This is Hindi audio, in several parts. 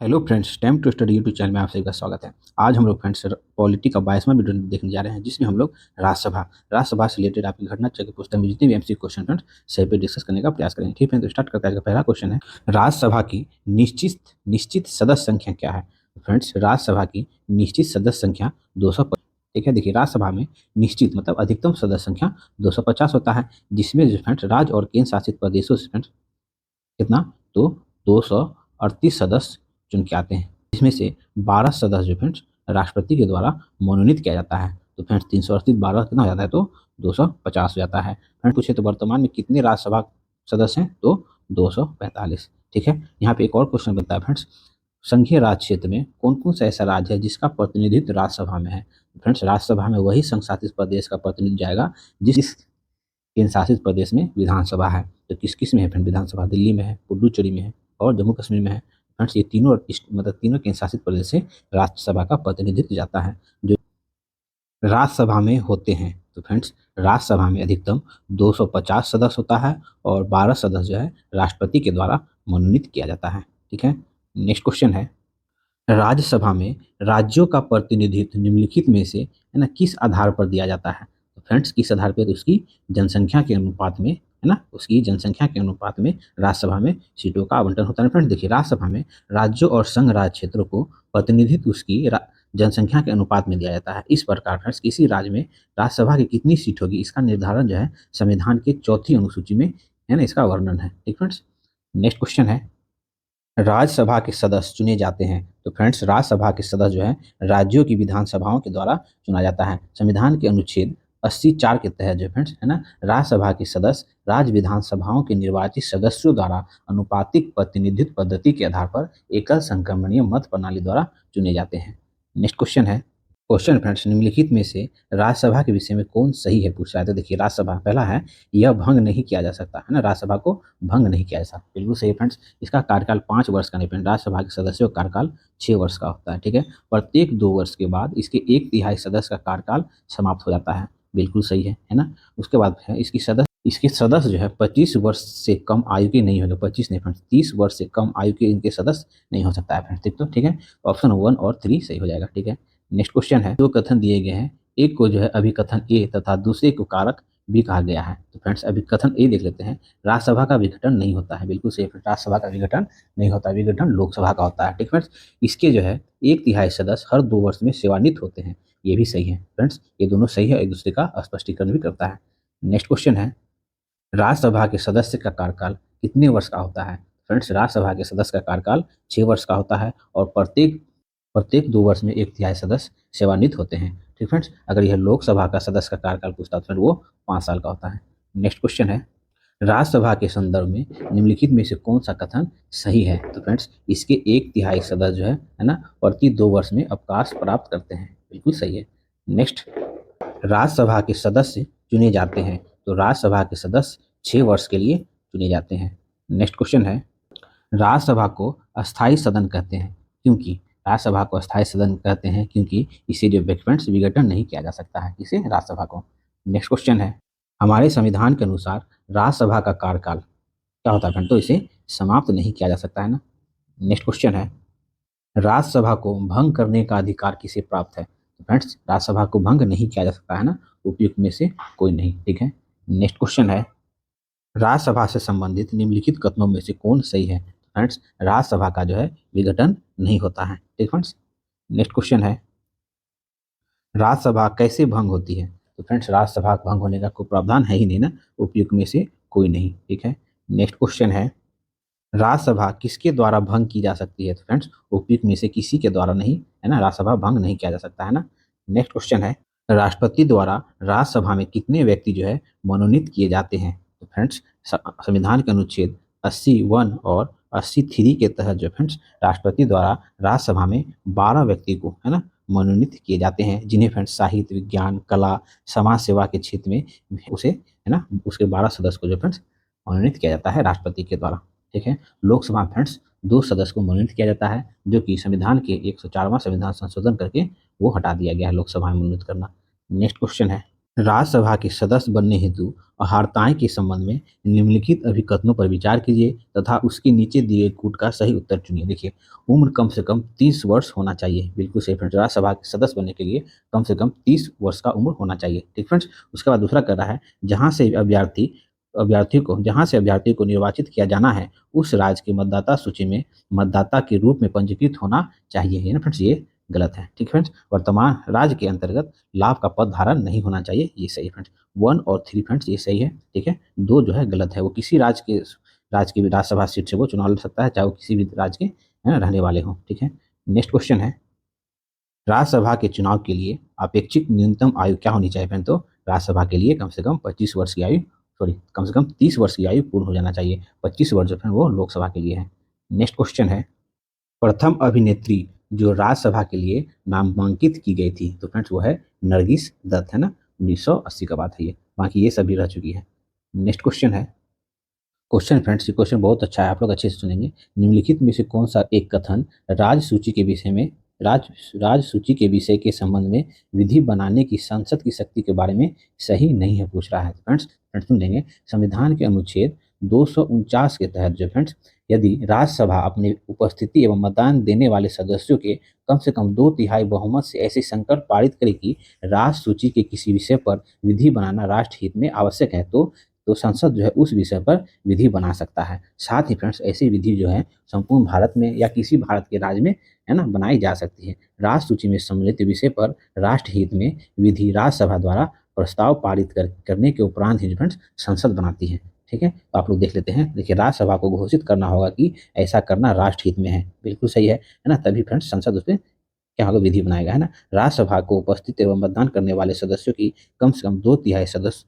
Hello friends, time to study YouTube channel में आप सभी का स्वागत है। आज हम लोग फ्रेंड्स पॉलिटी का 22वां वीडियो देखने जा रहे हैं, जिसमें हम लोग राज्यसभा से रिलेटेड आपकी घटना चक्र की पुस्तक में जितने भी एमसीक्यू क्वेश्चन फ्रेंड्स सभी पे डिस्कस करने का प्रयास करेंगे। ठीक है, तो स्टार्ट करते हैं। आज का पहला क्वेश्चन है, राज्यसभा की निश्चित निश्चित सदस्य संख्या क्या है? फ्रेंड्स, राज्यसभा की निश्चित सदस्य संख्या 250। ठीक है, देखिए राज्यसभा में निश्चित मतलब अधिकतम सदस्य संख्या 250 होता है, जिसमें जो फ्रेंड्स राज्य और केंद्र शासित प्रदेशों से फ्रेंड्स कितना, तो 238 सदस्य चुन के आते हैं, इसमें से 12 सदस्य जो फ्रेंड्स राष्ट्रपति के द्वारा मनोनीत किया जाता है। तो फ्रेंड्स 338 12 कितना हो जाता है, तो 250 हो जाता है। फ्रेंड पूछे तो वर्तमान में कितने राज्यसभा सदस्य हैं, तो 245। ठीक है, यहाँ पे एक और क्वेश्चन बनता है फ्रेंड्स, संघीय राज क्षेत्र में कौन कौन सा ऐसा राज्य है जिसका प्रतिनिधित्व राज्यसभा में है? फ्रेंड्स, राज्यसभा में वही संघ शासित प्रदेश का प्रतिनिधित्व जाएगा जिस केंद्र शासित प्रदेश में विधानसभा है। तो किस किस में है फ्रेंड विधानसभा? दिल्ली में है, पुडुचेरी में है और जम्मू कश्मीर में है। फ्रेंड्स, ये तीनों मतलब तीनों केंद्र शासित प्रदेश से राज्यसभा का प्रतिनिधित्व जाता है जो राज्यसभा में होते हैं। तो फ्रेंड्स, राज्यसभा में अधिकतम 250 सदस्य होता है और 12 सदस्य जो है राष्ट्रपति के द्वारा मनोनीत किया जाता है। ठीक है, नेक्स्ट क्वेश्चन है, राज्यसभा में राज्यों का प्रतिनिधित्व निम्नलिखित में से है ना किस आधार पर दिया जाता है? तो फ्रेंड्स, किस आधार पर? तो उसकी जनसंख्या के अनुपात में, है ना, उसकी जनसंख्या के अनुपात में राज्यसभा में सीटों का आवंटन होता है। फ्रेंड्स देखिए, राज्यसभा में राज्यों और संघ राज्य क्षेत्रों को प्रतिनिधित्व उसकी जनसंख्या के अनुपात में दिया जाता है। इस प्रकार फ्रेंड्स किसी राज्य में राज्यसभा की कितनी सीट होगी, इसका निर्धारण जो है संविधान के चौथी अनुसूची में, है ना, इसका वर्णन है। ठीक फ्रेंड्स, नेक्स्ट क्वेश्चन है, राज्यसभा के सदस्य चुने जाते हैं। तो फ्रेंड्स, राज्यसभा के सदस्य जो है राज्यों की विधानसभाओं के द्वारा चुना जाता है। संविधान के अनुच्छेद 84 के तहत जो फ्रेंड्स, है ना, राज्यसभा के सदस्य राज्य विधानसभाओं के निर्वाचित सदस्यों द्वारा अनुपातिक प्रतिनिधित्व पद्धति के आधार पर एकल संक्रमणीय मत प्रणाली द्वारा चुने जाते हैं। नेक्स्ट क्वेश्चन है, क्वेश्चन फ्रेंड्स निम्नलिखित में से राज्यसभा के विषय में कौन सही है पूछ रहा है। तो देखिए, राज्यसभा पहला है, यह भंग नहीं किया जा सकता, है ना, राज्यसभा को भंग नहीं किया जा सकता, बिल्कुल सही है फ्रेंड्स। इसका कार्यकाल 5 वर्ष का नहीं फ्रेंड, राज्यसभा के सदस्यों का कार्यकाल 6 वर्ष का होता है। ठीक है, प्रत्येक 2 वर्ष के बाद इसके 1/3 सदस्य का कार्यकाल समाप्त हो जाता है, बिल्कुल सही है ना। उसके बाद है इसके सदस्य जो है 25 वर्ष से कम आयु के नहीं होंगे, 25 नहीं फ्रेंड्स, 30 वर्ष से कम आयु के इनके सदस्य नहीं हो सकता है फ्रेंड्स। ठीक है, ऑप्शन 1 और 3 सही हो जाएगा। ठीक है, नेक्स्ट क्वेश्चन है, दो कथन दिए गए हैं, एक को जो है अभिकथन ए तथा दूसरे को कारक बी कहा गया है। तो फ्रेंड्स अभिकथन ए देख लेते हैं, राज्यसभा का विघटन नहीं होता है, बिल्कुल सही। राज्यसभा का विघटन नहीं होता, विघटन लोकसभा का होता है। ठीक फ्रेंड्स, इसके जो है 1/3 सदस्य हर 2 वर्ष में सेवानिवृत्त होते हैं, ये भी सही है फ्रेंड्स, ये दोनों सही है, एक दूसरे का स्पष्टीकरण भी करता है। नेक्स्ट क्वेश्चन है, राज्यसभा के सदस्य का कार्यकाल कितने वर्ष का होता है? फ्रेंड्स, राज्यसभा के सदस्य का कार्यकाल 6 वर्ष का होता है और प्रत्येक प्रत्येक 2 वर्ष में 1/3 सदस्य सेवानिवृत्त होते हैं। ठीक फ्रेंड्स, अगर यह लोकसभा का सदस्य का कार्यकाल पूछता तो फिर वो 5 साल का होता है। नेक्स्ट क्वेश्चन है, राज्यसभा के संदर्भ में निम्नलिखित में से कौन सा कथन सही है? तो फ्रेंड्स, इसके 1/3 सदस्य जो है ना, प्रति 2 वर्ष में अवकाश प्राप्त करते हैं, बिल्कुल सही है। नेक्स्ट, राज्यसभा के सदस्य चुने जाते हैं। तो राज्यसभा के सदस्य 6 वर्ष के लिए चुने जाते हैं। नेक्स्ट क्वेश्चन है, राज्यसभा को अस्थायी सदन कहते हैं क्योंकि, राज्यसभा को अस्थायी सदन कहते हैं क्योंकि इसे जो फ्रेंड्स विघटन नहीं किया जा सकता है, इसे राज्यसभा को। नेक्स्ट क्वेश्चन है, हमारे संविधान के अनुसार राज्यसभा का कार्यकाल क्या होता है फ्रेंड? तो इसे समाप्त नहीं किया जा सकता है ना। नेक्स्ट क्वेश्चन है, राज्यसभा को भंग करने का अधिकार किसे प्राप्त है? तो फ्रेंड्स, राज्यसभा को भंग नहीं किया जा सकता है ना, उपयुक्त में से कोई नहीं। ठीक है, नेक्स्ट क्वेश्चन है, राज्यसभा से संबंधित निम्नलिखित कथनों में से कौन सही है? फ्रेंड्स, राज्यसभा का जो है विघटन नहीं होता है। ठीक फ्रेंड्स, नेक्स्ट क्वेश्चन है, राज्यसभा कैसे भंग होती है? तो फ्रेंड्स, राज्यसभा भंग होने का कोई प्रावधान है ही नहीं ना, उपयुक्त में से कोई नहीं। ठीक है, नेक्स्ट क्वेश्चन है, राज्यसभा किसके द्वारा भंग की जा सकती है? तो फ्रेंड्स, उपयुक्त में से किसी के द्वारा नहीं, है ना, राज्यसभा भंग नहीं किया जा सकता है ना। नेक्स्ट क्वेश्चन है, राष्ट्रपति द्वारा राज्यसभा में कितने व्यक्ति जो है मनोनीत किए जाते हैं? तो फ्रेंड्स, संविधान के अनुच्छेद 80(1) और 83 के तहत जो फ्रेंड्स राष्ट्रपति द्वारा राज्यसभा में 12 व्यक्ति को, है ना, मनोनीत किए जाते हैं, जिन्हें फ्रेंड्स साहित्य, विज्ञान, कला, समाज सेवा के क्षेत्र में उसे, है ना, उसके 12 सदस्य को जो फ्रेंड्स मनोनीत किया जाता है राष्ट्रपति के द्वारा। ठीक है, लोकसभा फ्रेंड्स 2 सदस्य को मनोनीत किया जाता है, जो कि संविधान के 104वां संविधान संशोधन करके वो हटा दिया गया है लोकसभा में मनोनीत करना। नेक्स्ट क्वेश्चन है, राज्यसभा के सदस्य बनने हेतु अर्हताएं के संबंध में निम्नलिखित अभिकथनों पर विचार कीजिए तथा उसके नीचे दिए कूट का सही उत्तर चुनिए। देखिए, उम्र कम से कम 30 वर्ष होना चाहिए। बिल्कुल सही फ्रेंड्स, राज्यसभा के सदस्य बनने के लिए कम से कम 30 वर्ष का उम्र होना चाहिए। ठीक फ्रेंड्स, उसके बाद दूसरा कर रहा है, जहां से अभ्यर्थी अभ्यर्थी को निर्वाचित किया जाना है उस राज्य की मतदाता सूची में मतदाता के रूप में पंजीकृत होना चाहिए। ये ना फ्रेंड्स, ये गलत है। ठीक फ्रेंड्स, वर्तमान राज्य के अंतर्गत लाभ का पद धारण नहीं होना चाहिए, ये सही है फ्रेंड्स। 1 और 3 फ्रेंड्स ये सही है। ठीक है, 2 जो है गलत है। वो किसी राज्य की विधानसभा सीट से वो चुनाव लड़ सकता है, चाहे वो किसी भी राज्य के है ना रहने वाले हों। ठीक है, नेक्स्ट क्वेश्चन है, राज्यसभा के चुनाव के लिए अपेक्षित न्यूनतम आयु क्या होनी चाहिए फ्रेंड? तो राज्यसभा के लिए कम से कम 25 वर्ष की आयु, सॉरी कम से कम 30 वर्ष की आयु पूर्ण हो जाना चाहिए। 25 वर्ष जो फ्रेंड वो लोकसभा के लिए है। नेक्स्ट क्वेश्चन है, प्रथम अभिनेत्री जो राज्यसभा के लिए नामांकित की गई थी, तो फ्रेंड्स वो है नरगिस दत्त, है ना। 1980 का बात है ये, बाकी ये सभी रह चुकी है। नेक्स्ट क्वेश्चन है, क्वेश्चन फ्रेंड्स ये क्वेश्चन बहुत अच्छा है, आप लोग अच्छे से सुनेंगे। निम्नलिखित में से कौन सा एक कथन राज्य सूची के विषय में राज्य सूची के विषय के संबंध में विधि बनाने की संसद की शक्ति के बारे में सही नहीं है, पूछ रहा है। फ्रेंड्स फ्रेंड्स सुन लेंगे, संविधान के अनुच्छेद 249 के तहत जो फ्रेंड्स, यदि राज्यसभा अपने उपस्थिति एवं मतदान देने वाले सदस्यों के कम से कम 2/3 बहुमत से ऐसी संकल्प पारित करे कि राज्य सूची के किसी विषय पर विधि बनाना राष्ट्र हित में आवश्यक है, तो संसद जो है उस विषय पर विधि बना सकता है। साथ ही फ्रेंड्स ऐसी विधि जो है संपूर्ण भारत में या किसी भारत के राज्य में है ना बनाई जा सकती है। राष्ट्र सूची में सम्मिलित विषय पर राष्ट्र हित में विधि राज्यसभा द्वारा प्रस्ताव पारित करने के उपरांत ही फ्रेंड्स संसद बनाती है। ठीक है, तो आप लोग देख लेते हैं। देखिए, राज्यसभा को घोषित करना होगा कि ऐसा करना राष्ट्र हित में है, बिल्कुल सही है ना। तभी फ्रेंड्स संसद उस पर क्या होगा, विधि बनाएगा, है ना। राज्यसभा को उपस्थित एवं मतदान करने वाले सदस्यों की कम से कम 2/3 सदस्य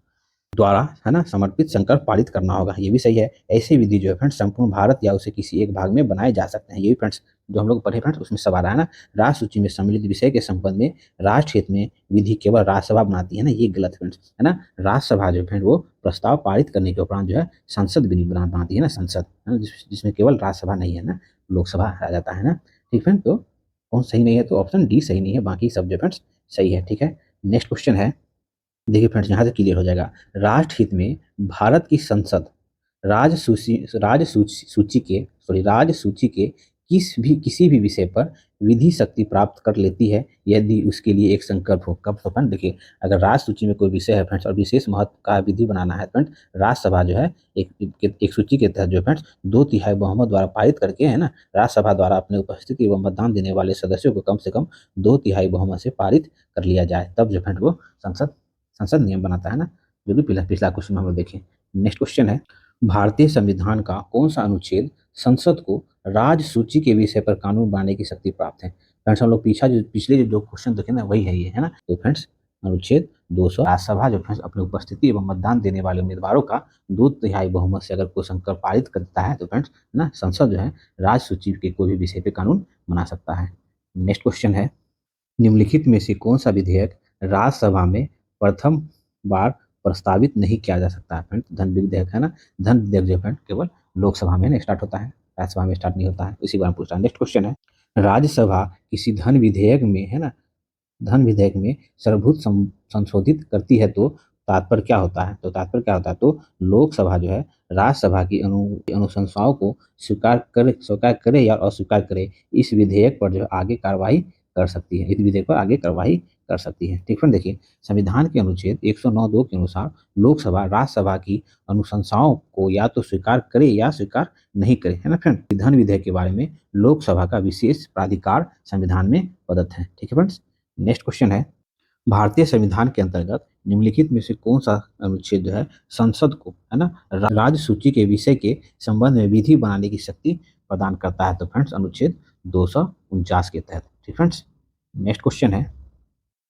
द्वारा है ना समर्पित संकल्प पारित करना होगा, ये भी सही है। ऐसी विधि जो है फ्रेंड्स संपूर्ण भारत या उसे किसी एक भाग में बनाए जा सकते हैं, ये भी फ्रेंड्स जो हम लोग पढ़े फ्रेंड्स उसमें सब आ रहा है ना। राष्ट्र सूची में सम्मिलित विषय के संबंध में राष्ट्र हित में विधि केवल राज्यसभा बनाती है ना, ये गलत फ्रेंड्स, है ना। राज्यसभा जो फ्रेंड वो प्रस्ताव पारित करने के उपरांत जो है संसद विधि बनाती है ना, संसद, है ना, जिसमें केवल राज्यसभा नहीं है ना, लोकसभा आ जाता है ना। ठीक फ्रेंड, तो कौन सही नहीं है? तो ऑप्शन डी सही नहीं है, बाकी सब जो फ्रेंड्स सही है। ठीक है, नेक्स्ट क्वेश्चन है, देखिए फ्रेंड्स यहाँ से क्लियर हो जाएगा। राष्ट्र हित में भारत की संसद राज्य सूची के किसी भी विषय पर विधि शक्ति प्राप्त कर लेती है यदि उसके लिए एक संकल्प हो। कब? तो फ्रेंड देखिए, अगर राज्य सूची में कोई विषय है फ्रेंड्स और विशेष महत्व का विधि बनाना है फ्रेंड्स, राज्यसभा जो है एक सूची के तहत जो फ्रेंड्स 2/3 बहुमत द्वारा पारित करके, है ना, राज्यसभा द्वारा अपने उपस्थिति एवं मतदान देने वाले सदस्यों को कम से कम 2/3 बहुमत से पारित कर लिया जाए, तब जो फ्रेंड वो संसद नियम बनाता है ना, जो भी पिछला क्वेश्चन हम लोग देखें। नेक्स्ट क्वेश्चन है, भारतीय संविधान का कौन सा अनुच्छेद संसद को राज्य सूची के विषय पर कानून बनाने की शक्ति प्राप्त है? फ्रेंड्स हम लोग पिछले जो 2 क्वेश्चन देखे ना वही है ये, है ना। तो फ्रेंड्स अनुच्छेद 200, राज्यसभा जो फ्रेंड्स अपनी उपस्थिति एवं मतदान देने वाले उम्मीदवारों का 2/3 बहुमत से अगर कोई संकल्प पारित करता है तो फ्रेंड्स ना संसद जो है राज्य सूची के कोई भी विषय पे कानून बना सकता है। नेक्स्ट क्वेश्चन है, निम्नलिखित में से कौन सा विधेयक राज्यसभा में प्रथम बार प्रस्तावित नहीं किया जा सकता है? फ्रेंड धन विधेयक है ना, धन विधेयक जो फ्रेंड केवल लोकसभा में स्टार्ट होता है, राज्यसभा में स्टार्ट नहीं होता है, इसी बारे में पूछ रहा है। नेक्स्ट क्वेश्चन है, राज्यसभा किसी धन विधेयक में, है ना, धन विधेयक में सरभूत संशोधित करती है तो तात्पर्य क्या होता है? तो तात्पर्य क्या होता है? तो लोकसभा जो है राज्यसभा की अनुशंसाओं को स्वीकार करे या अस्वीकार करे, इस विधेयक पर जो है आगे कार्रवाई कर सकती है, इस विधेयक पर आगे कार्रवाई कर सकती है। ठीक है, देखिए संविधान के अनुच्छेद 109(2) के अनुसार लोकसभा राज्यसभा की अनुशंसाओं को या तो स्वीकार करे या स्वीकार नहीं करे, है ना फ्रेंड। धन विधेयक के बारे में लोकसभा का विशेष प्राधिकार संविधान में प्रदत्त है। ठीक है फ्रेंड्स, नेक्स्ट क्वेश्चन है, भारतीय संविधान के अंतर्गत निम्नलिखित में से कौन सा अनुच्छेद जो है संसद को, है ना, राज्य सूची के विषय के संबंध में विधि बनाने की शक्ति प्रदान करता है? तो फ्रेंड्स अनुच्छेद 249 के तहत। ठीक फ्रेंड्स, नेक्स्ट क्वेश्चन है,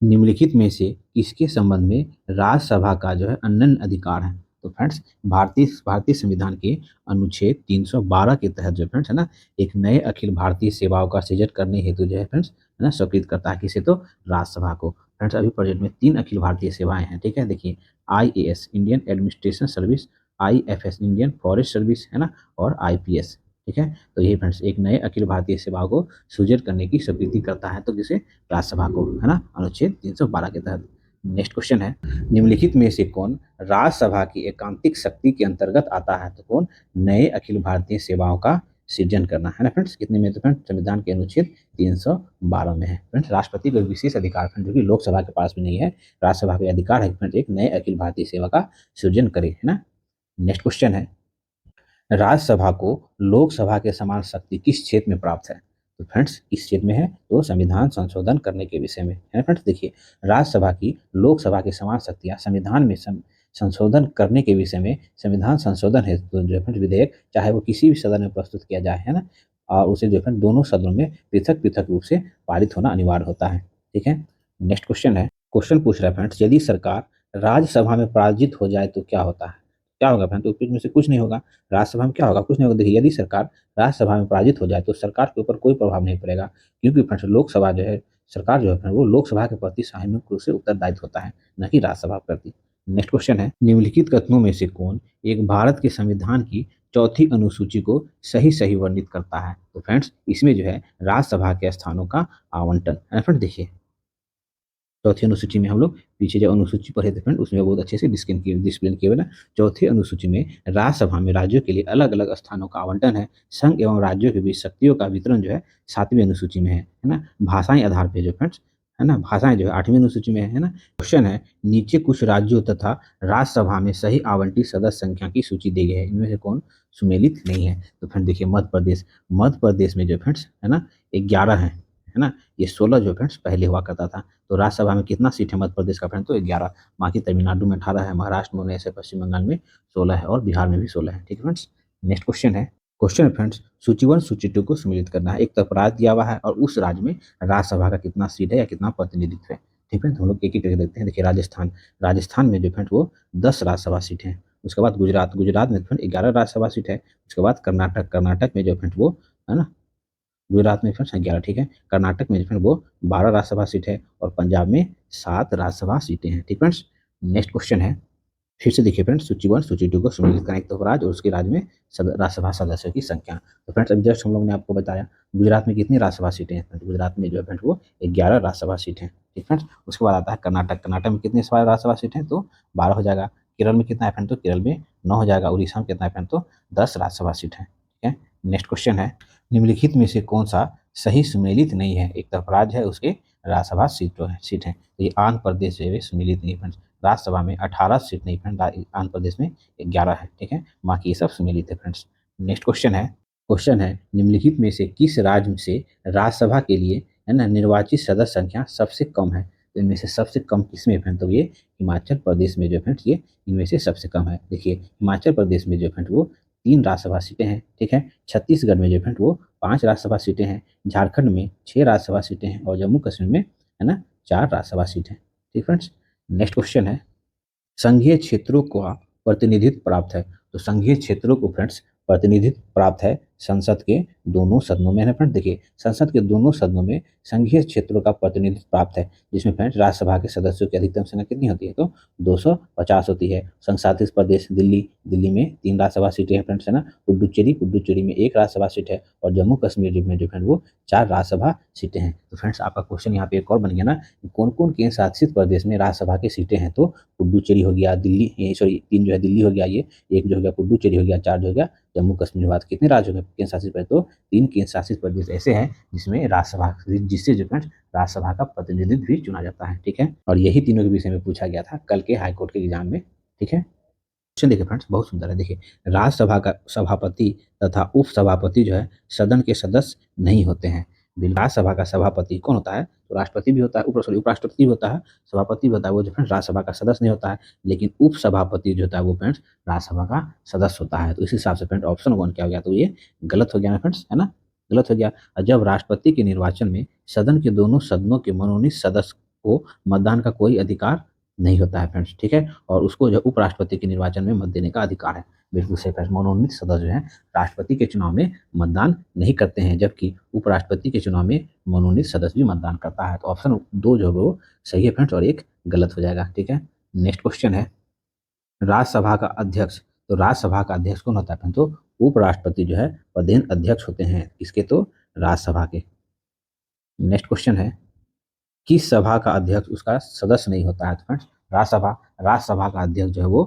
निम्नलिखित में से किसके संबंध में राज्यसभा का जो है अनन्य अधिकार है? तो फ्रेंड्स भारतीय संविधान के अनुच्छेद 312 के तहत जो फ्रेंड्स है ना एक नए अखिल भारतीय सेवाओं का सृजन करने हेतु जो है फ्रेंड्स है ना स्वीकृत करता है, किसे? तो राज्यसभा को। फ्रेंड्स अभी प्रेजेंट में 3 अखिल भारतीय सेवाएं हैं। ठीक है, देखिए IAS Indian administration service, IFS Indian forest service, है ना, और IPS। ठीक है, तो ये फ्रेंड्स एक नए अखिल भारतीय सेवाओं को सृजित करने की स्वीकृति करता है, तो जिसे राज्यसभा को, है ना, अनुच्छेद 312 के तहत। नेक्स्ट क्वेश्चन है, निम्नलिखित में से कौन राज्यसभा की एकांतिक शक्ति के अंतर्गत आता है? तो कौन? नए अखिल भारतीय सेवाओं का सृजन करना, है ना फ्रेंड्स। कितने में? तो फ्रेंड्स संविधान के अनुच्छेद 312 में है फ्रेंड्स। राष्ट्रपति को विशेष अधिकार फ्रेंड, जो कि लोकसभा के पास में नहीं है। राज्यसभा का अधिकार है फ्रेंड्स एक नए अखिल भारतीय सेवा का सृजन करे, है ना। नेक्स्ट क्वेश्चन है, राज्यसभा को लोकसभा के समान शक्ति किस क्षेत्र में प्राप्त है? तो फ्रेंड्स किस क्षेत्र में है? तो संविधान संशोधन करने के विषय में, है ना फ्रेंड्स। देखिए, राज्यसभा की लोकसभा के समान शक्तियां संविधान में संशोधन करने के विषय में, संविधान संशोधन है तो जो फ्रेंड्स विधेयक चाहे वो किसी भी सदन में प्रस्तुत किया जाए, है ना, और उसे जो फ्रेंड दोनों सदनों में पृथक पृथक रूप से पारित होना अनिवार्य होता है। ठीक है। नेक्स्ट क्वेश्चन है, क्वेश्चन पूछ रहा है फ्रेंड्स, यदि सरकार राज्यसभा में पराजित हो जाए तो क्या होता है? क्या होगा फ्रेंड? तो इसमें से कुछ नहीं होगा। राज्यसभा में क्या होगा? कुछ नहीं होगा। देखिए, यदि सरकार राज्यसभा में पराजित हो जाए तो सरकार के ऊपर कोई प्रभाव नहीं पड़ेगा, क्योंकि फ्रेंड्स लोकसभा जो है, सरकार जो है फ्रेंड, वो लोकसभा के प्रति सामूहिक रूप से उत्तरदायित्व होता है, न कि राज्यसभा के प्रति। नेक्स्ट क्वेश्चन है, निम्नलिखित कथनों में से कौन एक भारत के संविधान की चौथी अनुसूची को सही सही वर्णित करता है? तो फ्रेंड्स इसमें जो है राज्यसभा के स्थानों का आवंटन, है फ्रेंड। देखिए, चौथी अनुसूची में हम लोग पीछे जो अनुसूची पढ़े थे फ्रेंड, उसमें बहुत अच्छे से डिस्प्लेन किए हुए ना। चौथी अनुसूची में राज्यसभा में राज्यों के लिए अलग अलग स्थानों का आवंटन है। संघ एवं राज्यों के बीच शक्तियों का वितरण जो है 7वीं अनुसूची में है ना। भाषाएं आधार पे जो फ्रेंड्स, है ना, भाषाएं जो है 8वीं अनुसूची में है ना। क्वेश्चन है, नीचे कुछ राज्यों तथा राज्यसभा में सही आवंटित सदस्य संख्या की सूची दी गई है, इनमें से कौन सुमेलित नहीं है? तो फ्रेंड देखिए, मध्य प्रदेश, मध्य प्रदेश में जो फ्रेंड्स है ना 11 है ना। ये 16 जो फ्रेंड्स पहले हुआ करता था। तो राज्यसभा में कितना सीट है मध्य प्रदेश का फ्रेंड? तो 11। बाकी तमिलनाडु में 18 है, महाराष्ट्र में 19 है, पश्चिम बंगाल में 16 है और बिहार में भी 16 है। ठीक है फ्रेंड्स। नेक्स्ट क्वेश्चन है, क्वेश्चन फ्रेंड्स, सूची 1 सूची 2 को सम्मिलित करना है। एक तरफ राज्य दिया हुआ है और उस राज्य में राज्यसभा का कितना सीट है या कितना प्रतिनिधित्व है। ठीक है, तो हम लोग एक एक करके देखते हैं। देखिए, राजस्थान, राजस्थान में जो फ्रेंड वो 10 राज्यसभा सीट है। उसके बाद गुजरात, गुजरात में फ्रेंड 11 राज्यसभा सीट है। उसके बाद कर्नाटक, कर्नाटक में जो फ्रेंड वो, है ना, गुजरात में फ्रेंड्स 11, ठीक है। कर्नाटक में फ्रेंड वो 12 राज्यसभा सीट है और पंजाब में 7 राज्यसभा सीटें हैं। ठीक फ्रेंड्स। नेक्स्ट क्वेश्चन है, फिर से देखिए फ्रेंड्स, सूची 1 सूची 2 को सम्मिलित करें। एक तो राज्य और उसके राज्य में राज्यसभा सदस्यों की संख्या। तो फ्रेंड्स अभी जस्ट हम लोग ने आपको बताया गुजरात में कितनी राज्यसभा सीटें हैं। तो गुजरात में जो है फ्रेंड वो 11 राज्यसभा सीट हैं। ठीक फ्रेंड्स। उसके बाद आता है कर्नाटक, कर्नाटक में कितनी राज्यसभा सीट हैं? तो 12 हो जाएगा। केरल में कितना है फ्रेंड? तो केरल में 9 हो जाएगा। उड़ीसा में कितना है फ्रेंड? तो 10 राज्यसभा सीट है। ठीक है। नेक्स्ट क्वेश्चन है, निम्नलिखित में से कौन सा सही सुमेलित नहीं है? एक तरफ राज्य है, उसके राज्यसभा सीट है। तो ये आंध्र प्रदेश जो है सुमेलित नहीं फ्रेंड्स। राज्यसभा में 18 सीट नहीं फ्रेंड, आंध्र प्रदेश में 11 है। ठीक है, बाकी ये सब सुमेलित है फ्रेंड्स। नेक्स्ट क्वेश्चन है, क्वेश्चन है, निम्नलिखित में से किस राज्य से राज्यसभा के लिए, है ना, निर्वाचित सदस्य संख्या सबसे कम है? तो इनमें से सबसे कम किसमें फ्रेंड? तो ये हिमाचल प्रदेश में जो फ्रेंड्स ये इनमें से सबसे कम है। देखिए, हिमाचल प्रदेश में जो फ्रेंड वो 3 राज्यसभा सीटें हैं। ठीक है। छत्तीसगढ़ में जो फ्रेंड वो 5 राज्यसभा सीटें हैं। झारखंड में 6 राज्यसभा सीटें हैं और जम्मू कश्मीर में, है ना, 4 राज्यसभा सीट हैं। ठीक फ्रेंड्स। नेक्स्ट क्वेश्चन है, संघीय क्षेत्रों का प्रतिनिधित्व प्राप्त है। तो संघीय क्षेत्रों को फ्रेंड्स प्रतिनिधित्व प्राप्त है संसद के दोनों सदनों में, है फ्रेंड। देखिए, संसद के दोनों सदनों में संघीय क्षेत्रों का प्रतिनिधित्व प्राप्त है, जिसमें फ्रेंड्स राज्यसभा के सदस्यों की अधिकतम संख्या कितनी होती है? तो 250 होती है। संघ शासित प्रदेश दिल्ली, दिल्ली में 3 राज्यसभा सीटें हैं फ्रेंड्स, है ना। पुडुचेरी, पुडुचेरी में 1 राज्यसभा सीट है और जम्मू कश्मीर में जो फ्रेंड वो 4 राज्यसभा सीटें हैं। तो फ्रेंड्स आपका क्वेश्चन यहाँ पे एक और बन गया ना, कौन कौन केंद्र शासित प्रदेश में राज्यसभा की सीटें हैं? तो पुडुचेरी हो गया, दिल्ली, ये सॉरी 3 जो है दिल्ली हो गया, ये एक जो हो गया पुडुचेरी हो गया, 4 जो हो गया जम्मू कश्मीर। बात कितने राज्य हो गए केंद्र शासित प्रदेश? तो 3 केंद्र शासित प्रदेश ऐसे हैं जिसमें राज्यसभा, जिससे जो फ्रेंड्स राज्यसभा का प्रतिनिधित्व भी चुना जाता है। ठीक है, और यही तीनों के विषय में पूछा गया था कल के हाईकोर्ट के एग्जाम में। ठीक है, क्वेश्चन देखिए फ्रेंड्स, बहुत सुंदर है। देखिए, राज्यसभा का सभापति तथा उप सभापति जो है सदन के सदस्य नहीं होते हैं। राज्यसभा का सभापति कौन होता है? तो राष्ट्रपति भी होता है, उपराष्ट्रपति भी होता है, सभापति भी होता है। वो जो फ्रेंड्स राज्यसभा का सदस्य नहीं होता है, लेकिन उप सभापति जो होता है वो फ्रेंड्स राज्यसभा का सदस्य होता है। तो इस हिसाब से फ्रेंड ऑप्शन 1 क्या हो गया? तो ये गलत हो गया ना फ्रेंड्स, है ना, गलत हो गया। और जब राष्ट्रपति के निर्वाचन में सदन के दोनों सदनों के मनोनीत सदस्य को मतदान का कोई अधिकार नहीं होता है फ्रेंड्स। ठीक है, और उसको जो उपराष्ट्रपति के निर्वाचन में मत देने का अधिकार है। बिल्कुल सही फ्रेंड्स, मनोनीत सदस्य जो है राष्ट्रपति के चुनाव में मतदान नहीं करते हैं, जबकि उपराष्ट्रपति के चुनाव में मनोनीत सदस्य भी मतदान करता है। तो ऑप्शन 2 जो है वो सही है फ्रेंड्स और 1 गलत हो जाएगा। ठीक है। नेक्स्ट क्वेश्चन है, राज्यसभा का अध्यक्ष। तो राज्यसभा का अध्यक्ष कौन होता है? तो उपराष्ट्रपति जो है पदेन अध्यक्ष होते हैं, किसके? तो राज्यसभा के। नेक्स्ट क्वेश्चन है, किस सभा का अध्यक्ष उसका सदस्य नहीं होता है? तो फ्रेंड्स राज्यसभा का अध्यक्ष जो है वो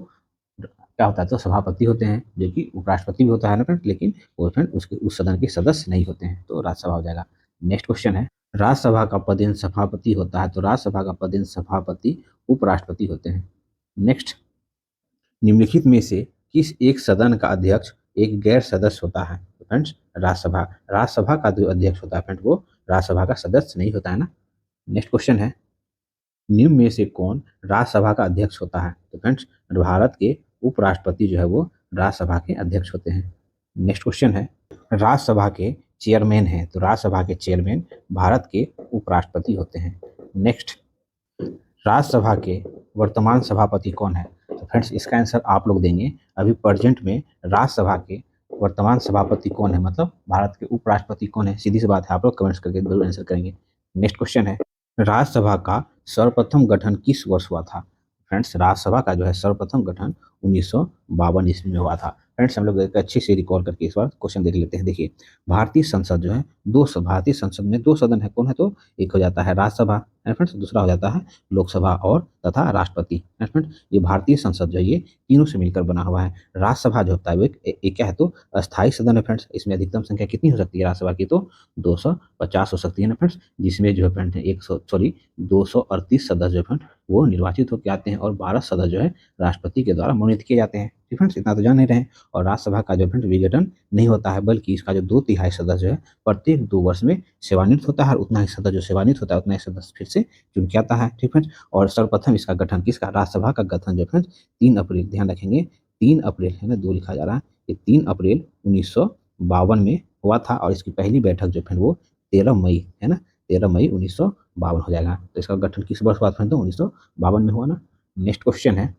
क्या होता है? तो सभापति होते हैं, जो कि उपराष्ट्रपति भी होता है ना फ्रेंड, लेकिन वो फ्रेंड उसके उस सदन के सदस्य नहीं होते हैं, तो राज्यसभा हो जाएगा। नेक्स्ट क्वेश्चन है, राज्यसभा का पदेन सभापति होता है, तो राज्यसभा का पदेन सभापति उपराष्ट्रपति होते हैं। नेक्स्ट, निम्नलिखित में से किस एक सदन का अध्यक्ष एक गैर सदस्य होता है? तो फ्रेंड्स राज्यसभा का जो अध्यक्ष होता है फ्रेंड वो राज्यसभा का सदस्य नहीं होता है ना। नेक्स्ट क्वेश्चन है, निम्न में से कौन राज्यसभा का अध्यक्ष होता है? तो फ्रेंड्स भारत के उपराष्ट्रपति जो है वो राज्यसभा के अध्यक्ष होते हैं। नेक्स्ट क्वेश्चन है, राज्यसभा के चेयरमैन हैं, तो राज्यसभा के चेयरमैन भारत के उपराष्ट्रपति होते हैं। नेक्स्ट, राज्यसभा के वर्तमान सभापति कौन है? तो फ्रेंड्स इसका आंसर आप लोग देंगे। अभी प्रेजेंट में राज्यसभा के वर्तमान सभापति कौन है, मतलब भारत के उपराष्ट्रपति कौन है? सीधी सी बात है, आप लोग कमेंट्स करके जरूर आंसर करेंगे। नेक्स्ट क्वेश्चन है, राज्यसभा का सर्वप्रथम गठन किस वर्ष हुआ था? फ्रेंड्स राज्यसभा का जो है सर्वप्रथम गठन 1952 ईस्वी में हुआ था। फ्रेंड्स हम लोग एक अच्छे से रिकॉल करके इस बार क्वेश्चन देख लेते हैं। देखिए, भारतीय संसद जो है भारतीय संसद में दो सदन है, कौन है? तो एक हो जाता है राज्यसभा है फ्रेंड्स, दूसरा हो जाता है लोकसभा और तथा राष्ट्रपति है फ्रेंड्स। ये भारतीय संसद जो है ये तीनों से मिलकर बना हुआ है। राज्यसभा जो होता है वो एक क्या है? तो अस्थायी सदन है फ्रेंड्स। इसमें अधिकतम संख्या कितनी हो सकती है राज्यसभा की? तो 250 हो सकती है ना फ्रेंड्स, जिसमें जो है फ्रेंड 238 सदस्य जो है वो निर्वाचित होकर आते हैं और 12 सदस्य जो है राष्ट्रपति के द्वारा मनोनीत किए जाते हैं। ठीक फ्रेंड्स, इतना तो जान नहीं रहे हैं। और राज्यसभा का जो फ्रेंड विघटन नहीं होता है, बल्कि इसका जो 2/3 सदस्य जो है प्रत्येक 2 वर्ष में सेवानिवृत्त होता है, और उतना ही सदस्य जो सेवानिवृत्त होता है उतना ही सदस्य फिर से चुन के आता है। ठीक फ्रेंड्स, और सर्वप्रथम इसका गठन किसका? राज्यसभा का गठन जो फ्रेंड्स 3 अप्रैल, ध्यान रखेंगे 3 अप्रैल है ना, 2 लिखा जा रहा है, ये 3 अप्रैल 1952 में हुआ था। और इसकी पहली बैठक जो फ्रेंड वो 13 मई है ना, 13 मई 1952 हो जाएगा। तो इसका गठन किस वर्ष हुआ फ्रेंड? तो 1952 में हुआ ना। नेक्स्ट क्वेश्चन है,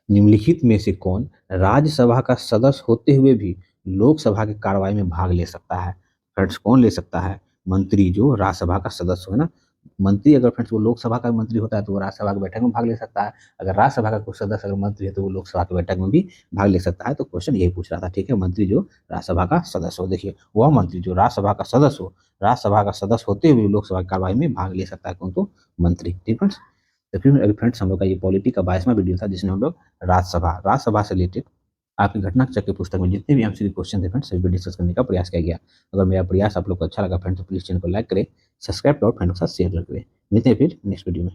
निम्नलिखित में से कौन राज्यसभा का सदस्य होते हुए भी लोकसभा की कार्रवाई में भाग ले सकता है? फ्रेंड्स कौन ले सकता है? मंत्री जो राज्यसभा का सदस्य हो ना, मंत्री अगर फ्रेंड्स वो लोकसभा का मंत्री होता है तो वो राज्यसभा की बैठक में भाग ले सकता है। अगर राज्यसभा का कोई सदस्य अगर मंत्री है तो वो लोकसभा की बैठक में भी भाग ले सकता है। तो क्वेश्चन यही पूछ रहा था। ठीक है, मंत्री जो राज्यसभा का सदस्य हो, देखिए वह मंत्री जो राज्यसभा का सदस्य हो, राज्यसभा का सदस्य होते हुए लोकसभा की कार्रवाई में भाग ले सकता है, कौन? तो मंत्री। ठीक फ्रेंड्स, तो फिर अभी फ्रेंड्स हम लोग का ये पॉलिटी का 22वां वीडियो था, जिसमें हम लोग राज्यसभा से रिलेटेड आपकी घटना चक्र पुस्तक में जितने भी एमसीक्यू क्वेश्चन थे फ्रेंड्स, सभी को डिस्कस करने का प्रयास किया गया। अगर मेरा प्रयास आप लोग को अच्छा लगा फ्रेंड्स तो प्लीज चैनल को लाइक करें, सब्सक्राइब करो, फ्रेंड के साथ शेयर करें। मिलते हैं फिर नेक्स्ट वीडियो में।